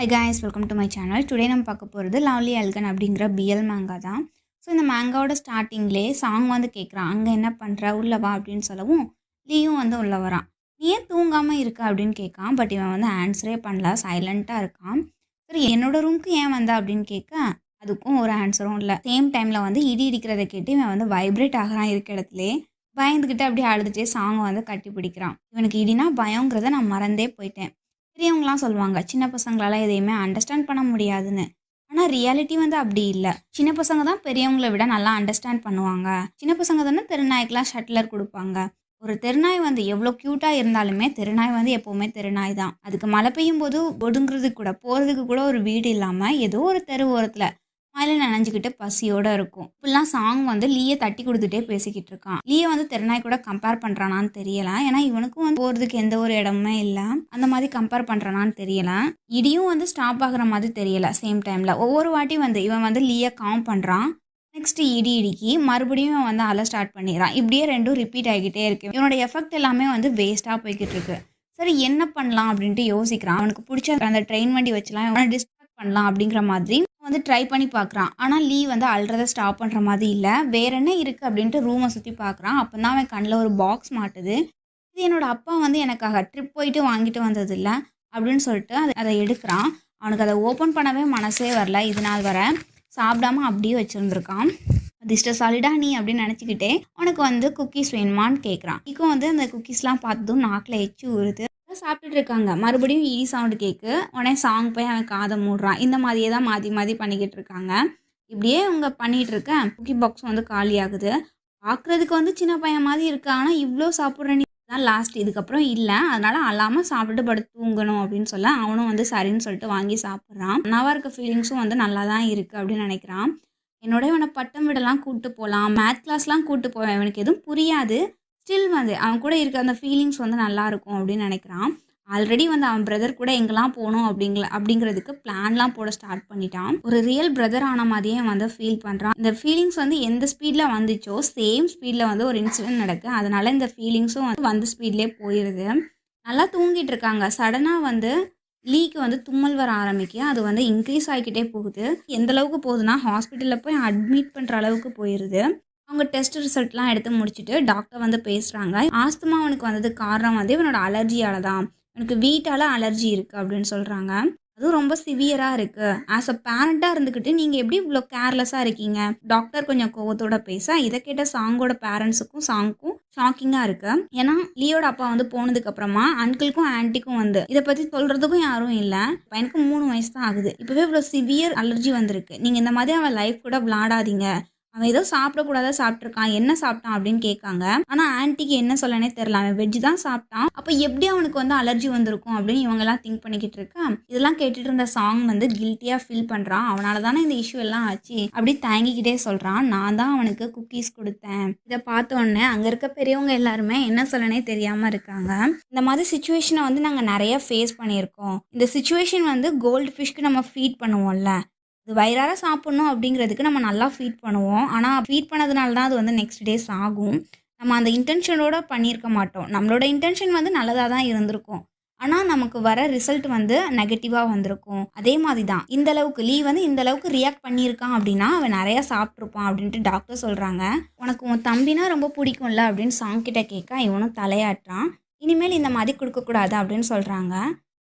Hi guys, welcome to my channel. Today நம்ம பார்க்க போகிறது லவ்லி அல்கன் அப்படிங்கிற பிஎல் மேங்கா தான். ஸோ இந்த மேங்காவோட ஸ்டார்டிங்லேயே சாங் வந்து கேட்குறான். அங்கே என்ன பண்ணுற உள்ள வா அப்படின்னு சொல்லவும் லீயும் வந்து உள்ள வரான். நீ ஏன் தூங்காமல் இருக்க அப்படின்னு கேட்கான். பட் இவன் வந்து ஆன்சரே பண்ணல, சைலண்ட்டாக இருக்கான். சரி என்னோட ரூமுக்கு ஏன் வந்தா அப்படின்னு கேட்க அதுக்கும் ஒரு ஆன்சரும் இல்லை. சேம் டைமில் வந்து இடி இடிக்கிறத கேட்டு இவன் வந்து வைப்ரேட் ஆகிறான் இருக்க இடத்துலே. பயந்துக்கிட்டு அப்படியே அழுதுகிட்டே சாங்கை வந்து கட்டி பிடிக்கிறான். இவனுக்கு இடினா பயங்கிறத நான் மறந்தே போயிட்டேன். பெரியவங்களாம் சொல்லுவாங்க சின்ன பசங்களால எதையுமே அண்டர்ஸ்டாண்ட் பண்ண முடியாதுன்னு. ஆனால் ரியாலிட்டி வந்து அப்படி இல்லை. சின்ன பசங்க தான் பெரியவங்களை விட நல்லா அண்டர்ஸ்டாண்ட் பண்ணுவாங்க. சின்ன பசங்க தானே தெருநாய்க்கெலாம் ஷட்லர் கொடுப்பாங்க. ஒரு தெருநாய் வந்து எவ்வளோ க்யூட்டாக இருந்தாலுமே தெருநாய் வந்து எப்போவுமே தெருநாய் தான். அதுக்கு மழை பெய்யும் போது ஒதுங்கிறதுக்கு கூட போகிறதுக்கு கூட ஒரு வீடு இல்லாமல் ஏதோ ஒரு தெரு ஓரத்தில் மழையில நனைஞ்சுக்கிட்டு பசியோட இருக்கும். இப்படிலாம் சாங் வந்து லீயை தட்டி கொடுத்துட்டே பேசிக்கிட்டு இருக்கான். லீயை வந்து தெருநாய் கூட கம்பேர் பண்றானான்னு தெரியல. ஏன்னா இவனுக்கும் வந்து போறதுக்கு எந்த ஒரு இடமுமே இல்லை. அந்த மாதிரி கம்பேர் பண்றானான்னு தெரியல. இடியும் வந்து ஸ்டாப் ஆகுற மாதிரி தெரியல. சேம் டைம்ல ஒவ்வொரு வாட்டியும் வந்து இவன் வந்து லீயை காம் பண்றான். நெக்ஸ்ட் இடி இடிக்கி மறுபடியும் இவன் வந்து அல ஸ்டார்ட் பண்ணிடுறான். இப்படியே ரெண்டும் ரிப்பீட் ஆகிட்டே இருக்கு. இவனோட எஃபெக்ட் எல்லாமே வந்து வேஸ்டா போய்கிட்டு இருக்கு. சரி என்ன பண்ணலாம் அப்படின்ட்டு யோசிக்கிறான். அவனுக்கு பிடிச்ச அந்த ட்ரெயின் வண்டி வச்சுலாம் இவனை டிஸ்ட்ராக்ட் பண்ணலாம் அப்படிங்கிற மாதிரி வந்து ட்ரை பண்ணி பார்க்குறான். ஆனால் லீ வந்து அழுறதை ஸ்டாப் பண்ணுற மாதிரி இல்லை. வேற என்ன இருக்குது அப்படின்ட்டு ரூமை சுற்றி பார்க்குறான். அப்போ தான் அவன் கண்ணில் ஒரு பாக்ஸ் மாட்டுது. இது என்னோட அப்பா வந்து எனக்காக ட்ரிப் போயிட்டு வாங்கிட்டு வந்தது இல்லை அப்படின்னு சொல்லிட்டு அதை எடுக்கிறான். அவனுக்கு அதை ஓப்பன் பண்ணவே மனசே வரல. இது நாள் வர சாப்பிடாம அப்படியே வச்சுருந்துருக்கான். அதிர்ஷ்ட சாலிடா நீ அப்படின்னு நினச்சிக்கிட்டே அவனுக்கு வந்து குக்கீஸ் வேணுமான்னு கேட்குறான். இக்கும் வந்து அந்த குக்கீஸ்லாம் பார்த்ததும் நாக்கில் எச்சு ஊறுது. சாப்பிட்டுட்டு இருக்காங்க. மறுபடியும் இடி சவுண்டு கேட்கு. உடனே சாங் போய் அவன் காதை மூடுறான். இந்த மாதிரியே தான் மாற்றி மாற்றி பண்ணிக்கிட்டு இருக்காங்க. இப்படியே அவங்க பண்ணிகிட்டு இருக்க குக்கி பாக்ஸ் வந்து காலி ஆகுது. பார்க்குறதுக்கு வந்து சின்ன பையன் மாதிரி இருக்கா. ஆனால் இவ்வளோ சாப்பிட்ற நீ தான் லாஸ்ட், இதுக்கப்புறம் இல்லை, அதனால் அல்லாமல் சாப்பிட்டுட்டு படுத்து தூங்கணும் அப்படின்னு சொல்ல அவனும் வந்து சரின்னு சொல்லிட்டு வாங்கி சாப்பிட்றான். நல்லாவா இருக்க ஃபீலிங்ஸும் வந்து நல்லா தான் இருக்குது அப்படின்னு நினைக்கிறான். என்னோட இவனை பட்டம் விடலாம் கூப்பிட்டு போகலாம், மேத் கிளாஸ்லாம் கூப்பிட்டு போவேன், இவனுக்கு எதுவும் புரியாது, ஸ்டில் வந்து அவன் கூட இருக்க அந்த ஃபீலிங்ஸ் வந்து நல்லாயிருக்கும் அப்படின்னு நினைக்கிறான். ஆல்ரெடி வந்து அவன் பிரதர் கூட எங்கெல்லாம் போகணும் அப்படிங்கிறதுக்கு பிளான்லாம் போட ஸ்டார்ட் பண்ணிட்டான். ஒரு ரியல் பிரதர் ஆன மாதிரியே அவன் வந்து ஃபீல் பண்ணுறான். இந்த ஃபீலிங்ஸ் வந்து எந்த ஸ்பீடில் வந்துச்சோ சேம் ஸ்பீடில் வந்து ஒரு இன்சிடென்ட் நடக்கு. அதனால இந்த ஃபீலிங்ஸும் வந்து ஸ்பீட்லேயே போயிடுது. நல்லா தூங்கிட்டு இருக்காங்க. சடனாக வந்து லீக்கு வந்து தும்மல் வர ஆரம்பிக்கும். அது வந்து இன்க்ரீஸ் ஆகிக்கிட்டே போகுது. எந்த அளவுக்கு போகுதுன்னா ஹாஸ்பிட்டலில் போய் அட்மிட் பண்ணுற அளவுக்கு போயிடுது. அவங்க டெஸ்ட் ரிசல்ட்லாம் எடுத்து முடிச்சுட்டு டாக்டர் வந்து பேசுகிறாங்க. ஆஸ்துமா அவனுக்கு வந்ததுக்கு காரணம் வந்து இவனோட அலர்ஜியால் தான். எனக்கு வீட்டால் அலர்ஜி இருக்குது அப்படின்னு சொல்கிறாங்க. அதுவும் ரொம்ப சிவியராக இருக்குது. ஆஸ் அ பேரண்ட்டாக இருந்துக்கிட்டு நீங்கள் எப்படி இவ்வளோ கேர்லெஸ்ஸாக இருக்கீங்க? டாக்டர் கொஞ்சம் கோவத்தோட பேச இதை கேட்ட சாங்கோட பேரண்ட்ஸுக்கும் சாங்க்கும் ஷாக்கிங்காக இருக்குது. ஏன்னா லீயோட அப்பா வந்து போனதுக்கப்புறமா அங்கிளுக்கும் ஆன்ட்டிக்கும் வந்து இதை பற்றி சொல்கிறதுக்கும் யாரும் இல்லை. பையனுக்கு 3 வயசு தான் ஆகுது. இப்போவே இவ்வளோ சிவியர் அலர்ஜி வந்திருக்கு. நீங்கள் இந்த மாதிரி அவன் லைஃப் கூட விளாடாதீங்க. அவன் ஏதோ சாப்பிடக்கூடாத சாப்பிட்ருக்கான், என்ன சாப்பிட்டான் அப்படின்னு கேட்காங்க. ஆனால் ஆன்ட்டிக்கு என்ன சொல்லனே தெரில. அவன் வெஜ் தான் சாப்பிட்டான், அப்போ எப்படி அவனுக்கு வந்து அலர்ஜி வந்திருக்கும் அப்படின்னு இவங்கெல்லாம் திங்க் பண்ணிக்கிட்டு இருக்கேன். இதெல்லாம் கேட்டுட்டு இருந்த சாங் வந்து கில்ட்டியாக ஃபீல் பண்ணுறான். அவனால தானே இந்த இஷ்யூ எல்லாம் ஆச்சு அப்படி தயங்கிக்கிட்டே சொல்கிறான். நான் தான் அவனுக்கு குக்கீஸ் கொடுத்தேன். இதை பார்த்தோன்னே அங்கே இருக்க பெரியவங்க எல்லாருமே என்ன சொல்லனே தெரியாமல் இருக்காங்க. இந்த மாதிரி சுச்சுவேஷனை வந்து நாங்கள் நிறைய ஃபேஸ் பண்ணியிருக்கோம். இந்த சுச்சுவேஷன் வந்து கோல்டு ஃபிஷ்க்கு நம்ம ஃபீட் பண்ணுவோம்ல, அது வயிறார சாப்பிட்ணும் அப்படிங்கிறதுக்கு நம்ம நல்லா ஃபீட் பண்ணுவோம். ஆனால் ஃபீட் பண்ணதுனால தான் அது வந்து நெக்ஸ்ட் டேஸ் ஆகும். நம்ம அந்த இன்டென்ஷனோட பண்ணியிருக்க மாட்டோம். நம்மளோட இன்டென்ஷன் வந்து நல்லதாக தான் இருந்திருக்கும். ஆனால் நமக்கு வர ரிசல்ட் வந்து நெகட்டிவாக வந்திருக்கும். அதே மாதிரி தான் இந்த அளவுக்கு லீ வந்து இந்த அளவுக்கு ரியாக்ட் பண்ணியிருக்கான் அப்படின்னா அவன் நிறையா சாப்பிட்ருப்பான் அப்படின்ட்டு டாக்டர் சொல்கிறாங்க. உனக்கு உன் தம்பினா ரொம்ப பிடிக்கும்ல அப்படின்னு சாங் கிட்ட கேட்க இவனும் தலையாட்டுறான். இனிமேல் இந்த மாதிரி கொடுக்கக்கூடாது அப்படின்னு சொல்கிறாங்க.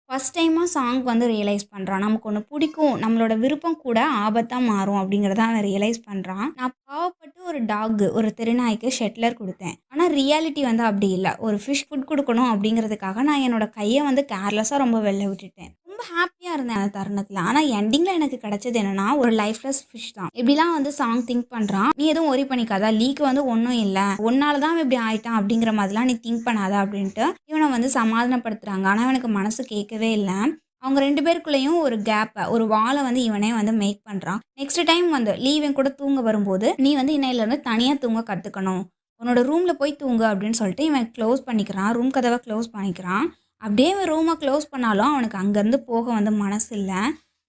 ஃபஸ்ட் டைமாக சாங் வந்து ரியலைஸ் பண்ணுறான். நமக்கு ஒன்று பிடிக்கும், நம்மளோட விருப்பம் கூட ஆபத்தாக மாறும் அப்படிங்கிறத அவன் ரியலைஸ் பண்ணுறான். நான் பாவப்பட்டு ஒரு டாக்கு, ஒரு தெருநாய்க்கு ஷெட்லர் கொடுத்தேன். ஆனால் ரியாலிட்டி வந்து அப்படி இல்லை. ஒரு ஃபிஷ் ஃபுட் கொடுக்கணும் அப்படிங்கிறதுக்காக நான் என்னோட கையை வந்து கேர்லெஸ்ஸாக ரொம்ப வெளில விட்டுட்டேன். ரொம்ப ஹாப்பியாக இருந்தேன் அந்த தருணத்தில். ஆனால் எண்டிங்கில் எனக்கு கிடைச்சது என்னென்னா ஒரு லைஃப்லெஸ் ஃபிஷ் தான். இப்படிலாம் வந்து சாங் திங்க் பண்ணுறான். நீ எதுவும் ஒரி பண்ணிக்காதா, லீக்கு வந்து ஒன்றும் இல்லை, ஒன்னால தான் இப்படி ஆயிட்டான் அப்படிங்கிற மாதிரிலாம் நீ திங்க் பண்ணாதா அப்படின்ட்டு இவனை வந்து சமாதானப்படுத்துகிறாங்க. ஆனால் இவனுக்கு மனசு கேட்கவே இல்லை. அவங்க 2 பேருக்குள்ளேயும் ஒரு கேப்பை, ஒரு வாலை வந்து இவனே வந்து மேக் பண்ணுறான். நெக்ஸ்ட் டைம் வந்து லீவன் கூட தூங்க வரும்போது நீ வந்து இன்னையிலேருந்து தனியாக தூங்க கற்றுக்கணும், உன்னோட ரூமில் போய் தூங்கு அப்படின்னு சொல்லிட்டு இவன் க்ளோஸ் பண்ணிக்கிறான். ரூம் கதவை க்ளோஸ் பண்ணிக்கிறான். அப்படியே அவன் ரூமை க்ளோஸ் பண்ணாலும் அவனுக்கு அங்கேருந்து போக வந்து மனசு இல்லை.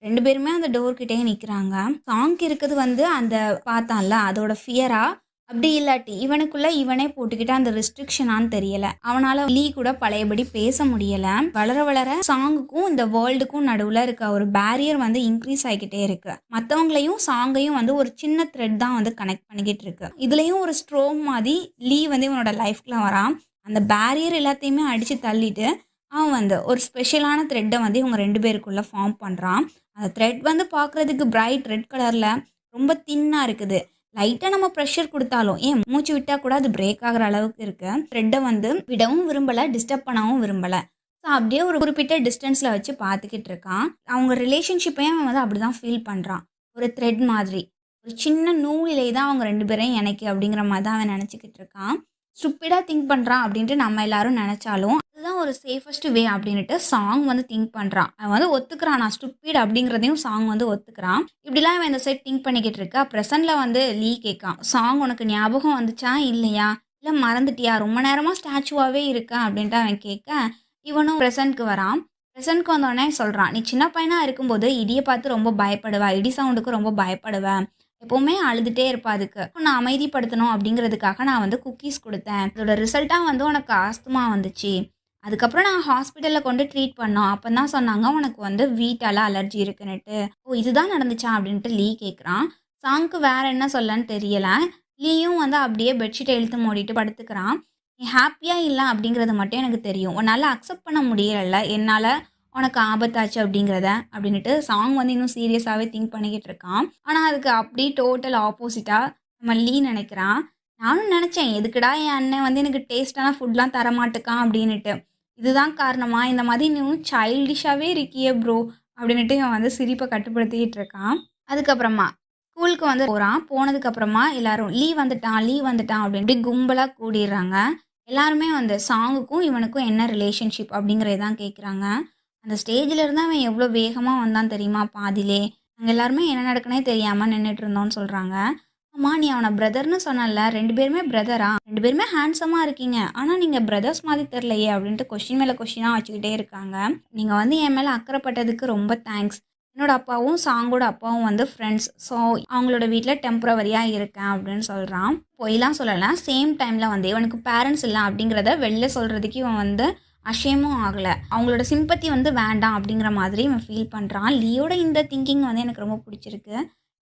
2 பேருமே அந்த டோர்கிட்டே நிற்கிறாங்க. சாங்க்கு இருக்குது வந்து அந்த பார்த்தான்ல அதோட ஃபியரா அப்படி இல்லாட்டி இவனுக்குள்ள இவனே போட்டுக்கிட்ட அந்த ரெஸ்ட்ரிக்ஷனான்னு தெரியல. அவனால லீ கூட பழையபடி பேச முடியல. வளர வளர சாங்குக்கும் இந்த வேர்ல்டுக்கும் நடுவுல இருக்க ஒரு பேரியர் வந்து இன்க்ரீஸ் ஆகிக்கிட்டே இருக்கு. மற்றவங்களையும் சாங்கையும் வந்து ஒரு சின்ன த்ரெட் தான் வந்து கனெக்ட் பண்ணிக்கிட்டு இருக்கு. இதுலயும் ஒரு ஸ்ட்ரோம் மாதிரி லீ வந்து இவனோட லைஃப்ல வரான். அந்த பேரியர் எல்லாத்தையுமே அடிச்சு தள்ளிட்டு அவன் வந்து ஒரு ஸ்பெஷலான த்ரெட்டை வந்து இவங்க 2 பேருக்குள்ள ஃபார்ம் பண்ணுறான். அந்த த்ரெட் வந்து பார்க்குறதுக்கு பிரைட் ரெட் கலரில் ரொம்ப தின்னாக இருக்குது. லைட்டாக நம்ம ப்ரெஷர் கொடுத்தாலும் ஏன் மூச்சு விட்டால் கூட அது பிரேக் ஆகிற அளவுக்கு இருக்கு. த்ரெட்டை வந்து விடவும் விரும்பலை, டிஸ்டர்ப் பண்ணவும் விரும்பலை. ஸோ அப்படியே ஒரு குறிப்பிட்ட டிஸ்டன்ஸில் வச்சு பார்த்துக்கிட்டு இருக்கான். அவங்க ரிலேஷன்ஷிப்பையும் அவன் வந்து அப்படி தான் ஃபீல் பண்ணுறான். ஒரு த்ரெட் மாதிரி, ஒரு சின்ன நூலிலே தான் அவங்க 2 பேரையும் எனக்கு அப்படிங்கிற மாதிரி தான் அவன் நினச்சிக்கிட்டு இருக்கான். ஸ்டூப்பிடாக திங்க் பண்ணுறான் அப்படின்ட்டு நம்ம எல்லாரும் நினச்சாலும் அதுதான் ஒரு சேஃபஸ்ட் வே அப்படின்ட்டு சாங் வந்து திங்க் பண்ணுறான். அவன் வந்து ஒத்துக்கிறான், நான் ஸ்டூப்பிட் அப்படிங்கிறதையும் சாங் வந்து ஒத்துக்கிறான். இப்படிலாம் அவன் இந்த சைட் திங்க் பண்ணிக்கிட்டு இருக்கா. ப்ரெசென்ட்டில் வந்து லீ கேட்கான், சாங் உனக்கு ஞாபகம் வந்துச்சா இல்லையா, இல்லை மறந்துட்டியா, ரொம்ப நேரமாக ஸ்டாச்சுவாகவே இருக்கா அப்படின்ட்டு அவன் கேட்க இவனும் ப்ரெசென்ட்க்கு வரான். ப்ரெசென்ட்க்கு வந்தோடனே சொல்கிறான், நீ சின்ன பையனாக இருக்கும்போது இடியை பார்த்து ரொம்ப பயப்படுவ, இடி சவுண்டுக்கு ரொம்ப பயப்படுவேன், எப்போவுமே அழுதுகிட்டே இருப்பா. அதுக்கு நான் அமைதிப்படுத்தணும் அப்படிங்கிறதுக்காக நான் வந்து குக்கீஸ் கொடுத்தேன். அதோட ரிசல்ட்டாக வந்து உனக்கு ஆஸ்துமா வந்துச்சு. அதுக்கப்புறம் நான் ஹாஸ்பிட்டலில் கொண்டு ட்ரீட் பண்ணோம். அப்போ தான் சொன்னாங்க உனக்கு வந்து வீட்டால் அலர்ஜி இருக்குன்னுட்டு. ஓ இதுதான் நடந்துச்சா அப்படின்ட்டு லீ கேட்குறான். சாங்க்கு வேறு என்ன சொல்லன்னு தெரியலை. லீயும் வந்து அப்படியே பெட்ஷீட்டை இழுத்து மூடிட்டு படுத்துக்கிறான். நீ ஹாப்பியாக இல்லை அப்படிங்கிறது மட்டும் எனக்கு தெரியும். உன்னால் அக்செப்ட் பண்ண முடியலை என்னால் உனக்கு ஆபத்தாச்சு அப்படிங்கிறத அப்படின்ட்டு சாங் வந்து இன்னும் சீரியஸாகவே திங்க் பண்ணிக்கிட்டு இருக்கான். ஆனால் அதுக்கு அப்படி டோட்டல் ஆப்போசிட்டாக நம்ம லீ நினைக்கிறான். நானும் நினச்சேன் எதுக்குடா என் அண்ணன் வந்து எனக்கு டேஸ்டான ஃபுட்லாம் தரமாட்டுக்கான் அப்படின்ட்டு. இதுதான் காரணமா, இந்த மாதிரி இன்னும் சைல்டிஷாகவே இருக்கியே ப்ரோ அப்படின்ட்டு இவன் வந்து சிரிப்பை கட்டுப்படுத்திக்கிட்டு இருக்கான். அதுக்கப்புறமா ஸ்கூலுக்கு வந்து போகிறான். போனதுக்கப்புறமா எல்லாரும் லீவ் வந்துட்டான் அப்படின்ட்டு கும்பலாக கூடிடுறாங்க. எல்லாருமே வந்து சாங்குக்கும் இவனுக்கும் என்ன ரிலேஷன்ஷிப் அப்படிங்கிறத தான் கேட்குறாங்க. அந்த ஸ்டேஜில் இருந்து அவன் எவ்வளோ வேகமாக வந்தான் தெரியுமா பாதிலே. நாங்கள் எல்லாருமே என்ன நடக்குனே தெரியாமல் நின்றுட்டு இருந்தோம்னு சொல்கிறாங்க. அம்மா நீ அவனை பிரதர்னு சொன்னல, 2 பேருமே பிரதரா, 2 பேருமே ஹேண்ட்ஸமாக இருக்கீங்க, ஆனால் நீங்கள் பிரதர்ஸ் மாதிரி தெரிலையே அப்படின்ட்டு கொஷின் மேலே கொஷினாக வச்சுக்கிட்டே இருக்காங்க. நீங்கள் வந்து என் மேலே அக்கறைப்பட்டதுக்கு ரொம்ப தேங்க்ஸ். என்னோட அப்பாவும் சாங்கோட அப்பாவும் வந்து ஃப்ரெண்ட்ஸ். ஸோ அவங்களோட வீட்டில் டெம்பரவரியாக இருக்கேன் அப்படின்னு சொல்கிறான். பொய்லாம் சொல்லலை. சேம் டைமில் வந்து இவனுக்கு பேரண்ட்ஸ் இல்லை அப்படிங்கிறத வெளில சொல்கிறதுக்கு இவன் வந்து அஷேமும் ஆகலை. அவங்களோட சிம்பத்தி வந்து வேண்டாம் அப்படிங்கிற மாதிரி இவன் ஃபீல் பண்ணுறான். லீயோட இந்த திங்கிங் வந்து எனக்கு ரொம்ப பிடிச்சிருக்கு.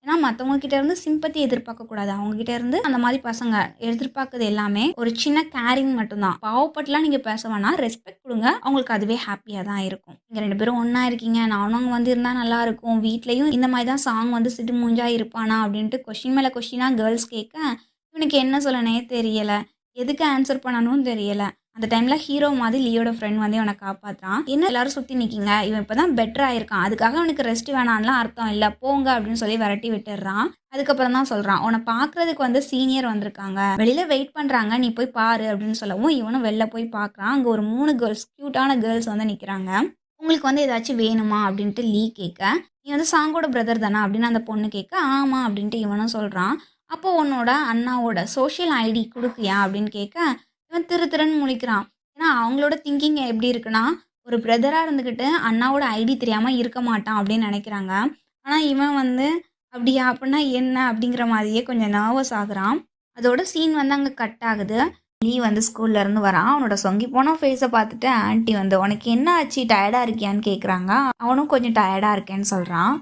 ஏன்னா மற்றவங்க கிட்ட இருந்து சிம்பத்தி எதிர்பார்க்கக்கூடாது. அவங்ககிட்ட இருந்து அந்த மாதிரி பசங்க எதிர்பார்க்குறது எல்லாமே ஒரு சின்ன கேரிங் மட்டும்தான். பாவப்பட்டுலாம் நீங்கள் பேச வேணாம், ரெஸ்பெக்ட் கொடுங்க, அவங்களுக்கு அதுவே ஹாப்பியாக தான் இருக்கும். நீங்கள் 2 பேரும் ஒன்றா இருக்கீங்க, நானும் அங்கே வந்து இருந்தால் நல்லாயிருக்கும், வீட்லேயும் இந்த மாதிரி தான் சாங் வந்து சிட்டு மூஞ்சா இருப்பானா அப்படின்ட்டு கொஷின் மேலே கொஷினாக கேர்ள்ஸ் கேட்க இவனுக்கு என்ன சொல்லனே தெரியலை, எதுக்கு ஆன்சர் பண்ணணும்னு தெரியலை. அந்த டைமில் ஹீரோ மாதிரி லீயோட ஃப்ரெண்ட் வந்து இவனை காப்பாற்றுறான். என்ன எல்லாரும் சுற்றி நிற்கிங்க, இவன் இப்போ தான் பெட்டர் ஆயிருக்கான், அதுக்காக அவனுக்கு ரெஸ்ட் வேணான்லாம் அர்த்தம் இல்லை, போங்க அப்படின்னு சொல்லி விரட்டி விட்டுடுறான். அதுக்கப்புறம் தான் சொல்கிறான், உன்னை பார்க்குறதுக்கு வந்து சீனியர் வந்திருக்காங்க, வெளியில் வெயிட் பண்ணுறாங்க, நீ போய் பாரு அப்படின்னு சொல்லவும் இவனும் வெளில போய் பார்க்குறான். அங்கே ஒரு 3 கேர்ள்ஸ், க்யூட்டான கேர்ள்ஸ் வந்து நிற்கிறாங்க. உங்களுக்கு வந்து ஏதாச்சும் வேணுமா அப்படின்ட்டு லீ கேட்க, நீ வந்து சாங்கோட பிரதர் தானா அப்படின்னு அந்த பொண்ணு கேட்க, ஆமாம் அப்படின்ட்டு இவனும் சொல்கிறான். அப்போ உன்னோட அண்ணாவோட சோஷியல் ஐடி கொடுக்கியா அப்படின்னு கேட்க இவன் திருன்னு முழிக்கிறான். ஏன்னா அவங்களோட திங்கிங் எப்படி இருக்குன்னா, ஒரு பிரதராக இருந்துக்கிட்டு அண்ணாவோட ஐடி தெரியாமல் இருக்க மாட்டான் அப்படின்னு நினைக்கிறாங்க. ஆனால் இவன் வந்து அப்படியா அப்படின்னா என்ன அப்படிங்கிற மாதிரியே கொஞ்சம் நர்வஸ் ஆகுறான். அதோட சீன் வந்து அங்கே கட் ஆகுது. லீ வந்து ஸ்கூல்லேருந்து வரான். அவனோட சொங்கி போன ஃபேஸை பார்த்துட்டு ஆன்ட்டி வந்து உனக்கு என்ன ஆச்சு, டயர்டாக இருக்கியான்னு கேட்குறாங்க. அவனும் கொஞ்சம் டயர்டாக இருக்கேன்னு சொல்கிறான்.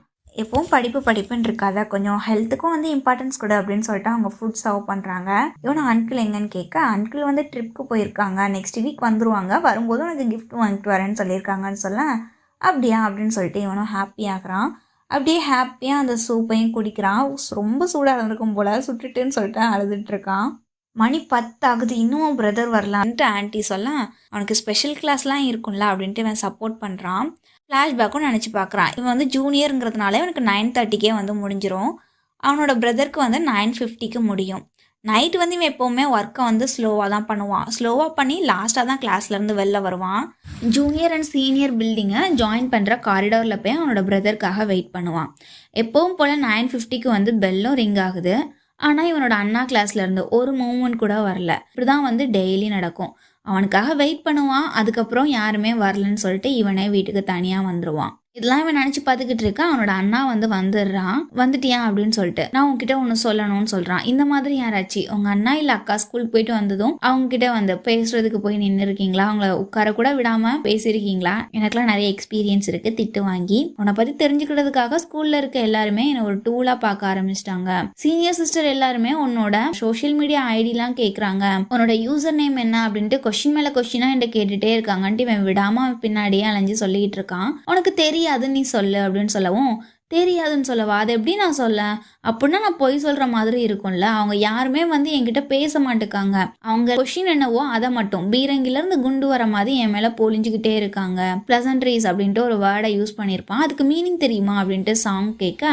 எப்பவும் படிப்புன்னு இருக்காத, கொஞ்சம் ஹெல்த்துக்கும் வந்து இம்பார்ட்டன்ஸ் கொடு அப்படின்னு சொல்லிட்டு அவங்க ஃபுட் சர்வ் பண்ணுறாங்க. இவனும் அங்கிள் எங்கன்னு கேட்க, அங்கிள் வந்து ட்ரிப்க்கு போயிருக்காங்க, நெக்ஸ்ட் வீக் வந்துருவாங்க, வரும்போது உனக்கு கிஃப்ட் வாங்கிட்டு வரேன்னு சொல்லியிருக்காங்கன்னு சொல்ல, அப்படியா அப்படின்னு சொல்லிட்டு இவனும் ஹாப்பி ஆகுறான். அப்படியே ஹாப்பியாக அந்த சூப்பையும் குடிக்கிறான். ரொம்ப சூடாக இருந்திருக்கும் போல், சுட்டுட்டுன்னு சொல்லிட்டு அழுதுட்டுருக்கான். மணி 10 ஆகுது, இன்னும் பிரதர் வரலான்ட்டு ஆன்ட்டி சொல்ல, அவனுக்கு ஸ்பெஷல் கிளாஸ்லாம் இருக்கும்ல அப்படின்ட்டு இவன் சப்போர்ட் பண்ணுறான். ஃப்ளாஷ்பேக்கும் நினச்சி பார்க்குறான். இவன் வந்து ஜூனியருங்கிறதுனால இவனுக்கு 9:30க்கே வந்து முடிஞ்சிடும். அவனோட பிரதருக்கு வந்து 9:50க்கு முடியும். நைட்டு வந்து இவன் எப்போவுமே ஒர்க்கை வந்து ஸ்லோவாக தான் பண்ணுவான். ஸ்லோவாக பண்ணி லாஸ்ட்டாக தான் கிளாஸ்லேருந்து வெளில வருவான். ஜூனியர் அண்ட் சீனியர் பில்டிங்கை ஜாயின் பண்ணுற காரிடாரில் போய் அவனோட பிரதருக்காக வெயிட் பண்ணுவான். எப்பவும் போல் 9:50க்கு வந்து பெல்லும் ரிங் ஆகுது. ஆனால் இவனோட அண்ணா கிளாஸ்லேருந்து ஒரு மூமெண்ட் கூட வரல. இப்படி தான் வந்து டெய்லி நடக்கும். அவனுக்காக வெயிட் பண்ணுவான். அதுக்கப்புறம் யாருமே வரலன்னு சொல்லிட்டு இவனே வீட்டுக்கு தனியாக வந்துடுவான். இதெல்லாம் இவன் நினச்சி பார்த்துக்கிட்டு இருக்க அவனோட அண்ணா வந்து வந்துடுறான். வந்துட்டியா அப்படின்னு சொல்லிட்டு நான் உங்ககிட்ட ஒன்று சொல்லணும்னு சொல்கிறான். இந்த மாதிரி யாராச்சு உங்கள் அண்ணா இல்லை அக்கா ஸ்கூலுக்கு போயிட்டு வந்ததும் அவங்ககிட்ட வந்து பேசுறதுக்கு போய் நின்று இருக்கீங்களா? அவங்கள உட்கார கூட விடாமல் பேசியிருக்கீங்களா? எனக்குலாம் நிறைய எக்ஸ்பீரியன்ஸ் இருக்குது. திட்டு வாங்கி உன்னை பற்றி தெரிஞ்சுக்கிறதுக்காக ஸ்கூலில் இருக்க எல்லாருமே என்னை ஒரு டூலாக பார்க்க ஆரம்பிச்சிட்டாங்க. சீனியர் சிஸ்டர் எல்லாருமே உன்னோட சோஷியல் மீடியா ஐடிலாம் கேட்குறாங்க. உன்னோட யூசர் நேம் என்ன அப்படின்ட்டு கொஸ்டின் மேலே கொஸ்டினாக என்கிட்ட கேட்டுகிட்டே இருக்காங்கன்ட்டு இவன் விடாமல் பின்னாடியே அலைஞ்சு சொல்லிக்கிட்டு இருக்கான். உனக்கு தெரியாது நீ சொல்லு அப்படின்னு சொல்லவும், தெரியாதுன்னு சொல்லவா? அதை எப்படி நான் சொல்ல? அப்படின்னா நான் பொய் சொல்கிற மாதிரி இருக்கும்ல. அவங்க யாருமே வந்து என்கிட்ட பேச மாட்டேக்காங்க. அவங்க கொஷின் என்னவோ அதை மட்டும் பீரங்கிலேருந்து குண்டு வர மாதிரி என் மேலே பொழிஞ்சுக்கிட்டே இருக்காங்க. ப்ளசன்ட்ரீஸ் அப்படின்ட்டு ஒரு வேர்டை யூஸ் பண்ணியிருப்பான். அதுக்கு மீனிங் தெரியுமா அப்படின்ட்டு சாங் கேட்க,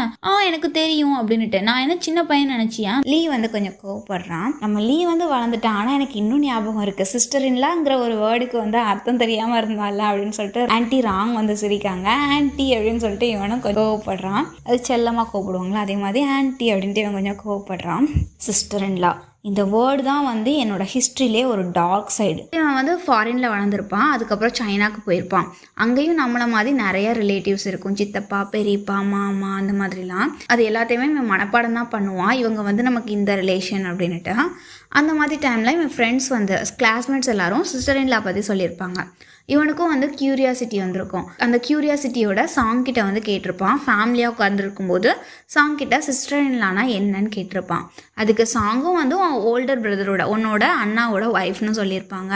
எனக்கு தெரியும் அப்படின்ட்டு. நான் என்ன சின்ன பையன் நினச்சியா? லீ வந்து கொஞ்சம் கோவப்படுறான். நம்ம லீ வந்து வளர்ந்துட்டான். ஆனால் எனக்கு இன்னும் ஞாபகம் இருக்குது, சிஸ்டர் இன்லாங்கிற ஒரு வேர்டுக்கு வந்து அர்த்தம் தெரியாமல் இருந்தால அப்படின்னு சொல்லிட்டு ஆன்டி ராங் வந்து சிரிக்காங்க. ஆன்டி அப்படின்னு சொல்லிட்டு இவனும் கோவப்படுறான். அது செல்லமாக கோவப்படுவாங்களா, அதே மாதிரி ஆன்டி அப்படின்ட்டு இவன் கொஞ்சம் கோவப்படுறான். சிஸ்டர் இன்லா இந்த வேர்டு தான் வந்து என்னோட ஹிஸ்ட்ரியிலே ஒரு டார்க் சைடு. இவன் வந்து ஃபாரினில் வளர்ந்துருப்பான். அதுக்கப்புறம் சைனாக்கு போயிருப்பான். அங்கேயும் நம்மளை மாதிரி நிறைய ரிலேட்டிவ்ஸ் இருக்கும். சித்தப்பா, பெரியப்பா, மாமா அந்த மாதிரிலாம். அது எல்லாத்தையுமே இவன் மனப்பாடம் தான் பண்ணுவான். இவங்க வந்து நமக்கு இந்த ரிலேஷன் அப்படின்னுட்டு. அந்த மாதிரி டைமில் இவன் ஃப்ரெண்ட்ஸ் வந்து கிளாஸ்மேட்ஸ் எல்லாரும் சிஸ்டர் இன்லா பற்றி சொல்லியிருப்பாங்க. இவனுக்கும் வந்து க்யூரியாசிட்டி வந்திருக்கும். அந்த க்யூரியாசிட்டியோட சாங் கிட்ட வந்து கேட்டிருப்பான். ஃபேமிலியாக உட்காந்துருக்கும்போது சாங் கிட்ட சிஸ்டர் இன்லானா என்னன்னு கேட்டிருப்பான். அதுக்கு சாங்கும் வந்து ஓல்டர் பிரதரோட உன்னோட அண்ணாவோட ஒய்ஃப்னு சொல்லியிருப்பாங்க.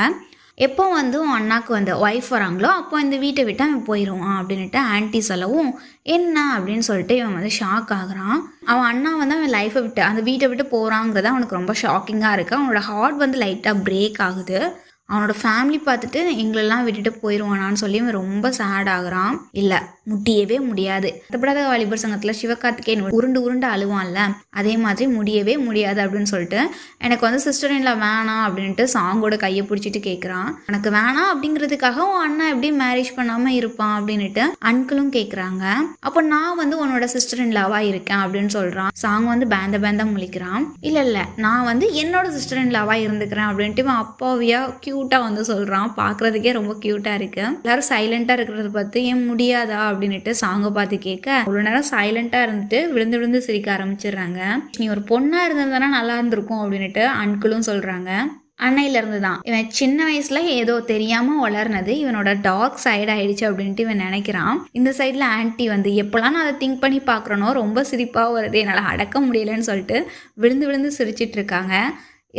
எப்போ வந்து உன் அண்ணாக்கு வந்து ஒய்ஃப் வராங்களோ அப்போ இந்த வீட்டை விட்டு அவன் போயிடுவான் அப்படின்ட்டு ஆன்ட்டி சொல்லவும், என்ன அப்படின்னு சொல்லிட்டு இவன் வந்து ஷாக் ஆகுறான். அவன் அண்ணா வந்து அவன் லைஃப்பை விட்டு அந்த வீட்டை விட்டு போகிறாங்கிறது அவனுக்கு ரொம்ப ஷாக்கிங்காக இருக்குது. அவனோட ஹார்ட் வந்து லைட்டாக பிரேக் ஆகுது. அவனோட ஃபேமிலி பார்த்துட்டு எங்களெல்லாம் விட்டுட்டு போயிடுவானான்னு சொல்லி அவன் ரொம்ப சேட் ஆகுறான். இல்லை, முடியவே முடியாது. மற்றப்படாத வாலிபர் சங்கத்தில் சிவகார்த்திகேயன் உருண்டு உருண்டு அழுவான்ல, அதே மாதிரி முடியவே முடியாது அப்படின்னு சொல்லிட்டு எனக்கு வந்து சிஸ்டர் இன்லா வேணாம் அப்படின்ட்டு சாங்கோட கையை பிடிச்சிட்டு கேட்குறான். எனக்கு வேணாம் அப்படிங்கிறதுக்காக உன் அண்ணா எப்படி மேரேஜ் பண்ணாமல் இருப்பான் அப்படின்ட்டு அன்களும் கேட்குறாங்க. அப்போ நான் வந்து உன்னோட சிஸ்டர் இன்லாவாக இருக்கேன் அப்படின்னு சொல்கிறான். சாங் வந்து பேந்த முழிக்கிறான். இல்லை நான் வந்து என்னோட சிஸ்டர் இன்லாவாக இருந்துக்கிறேன் அப்படின்ட்டு இவன் அப்பாவியா க்யூட்டாக வந்து சொல்கிறான். பார்க்குறதுக்கே ரொம்ப க்யூட்டாக இருக்குது. எல்லாரும் சைலண்ட்டாக இருக்கிறத பார்த்து ஏன் முடியாதா அப்படின்ட்டு சாங்கை பார்த்து கேட்க அவ்வளோ நேரம் சைலண்ட்டாக இருந்துட்டு விழுந்து விழுந்து சிரிக்க ஆரம்பிச்சிடுறாங்க. நீ ஒரு பொண்ணாக இருந்ததுதானே நல்லா இருந்திருக்கும் அப்படின்ட்டு அன்களும் சொல்கிறாங்க. அன்னையிலேருந்து தான் இவன் சின்ன வயசில் ஏதோ தெரியாமல் வளர்னது இவனோட டார்க் சைடு ஆயிடுச்சு அப்படின்ட்டு இவன் நினைக்கிறான். இந்த சைடில் ஆன்ட்டி வந்து எப்போல்லாம் நான் அதை திங்க் பண்ணி பார்க்குறனோ ரொம்ப சிரிப்பாக வருது, என்னால் அடக்க முடியலன்னு சொல்லிட்டு விழுந்து விழுந்து சிரிச்சிட்டு இருக்காங்க.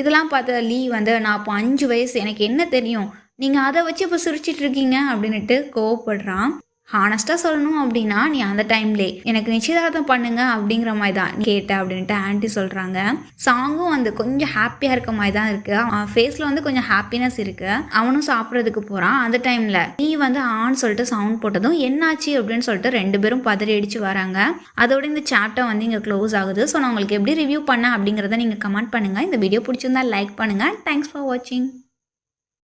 இதெல்லாம் பார்த்த லீ வந்து நான் இப்போ 5 வயசு, எனக்கு என்ன தெரியும், நீங்கள் அதை வச்சு இப்போ சிரிச்சிட்டு இருக்கீங்க அப்படின்ட்டு கோவப்படுறான். ஹானஸ்ட்டாக சொல்லணும் அப்படின்னா நீ அந்த டைம்லே எனக்கு நிச்சயதார்த்தம் பண்ணுங்க அப்படிங்கிற மாதிரி தான் நீ கேட்ட அப்படின்ட்டு ஆன்ட்டி சொல்கிறாங்க. சாங்கும் வந்து கொஞ்சம் ஹாப்பியாக இருக்க மாதிரி தான் இருக்குது. அவன் ஃபேஸில் வந்து கொஞ்சம் ஹாப்பினஸ் இருக்குது. அவனும் சாப்பிட்றதுக்கு போகிறான். அந்த டைமில் நீ வந்து ஆன்னு சொல்லிட்டு சவுண்ட் போட்டதும் என்னாச்சு அப்படின்னு சொல்லிட்டு 2 பேரும் பதறி அடிச்சு வராங்க. அதோட இந்த சாப்டர் வந்து இங்கே க்ளோஸ் ஆகுது. ஸோ நான் உங்களுக்கு எப்படி ரிவ்யூ பண்ணேன் அப்படிங்கிறத நீங்கள் கமெண்ட் பண்ணுங்கள். இந்த வீடியோ பிடிச்சிருந்தா லைக் பண்ணுங்கள். தேங்க்ஸ் ஃபார் வாட்சிங்.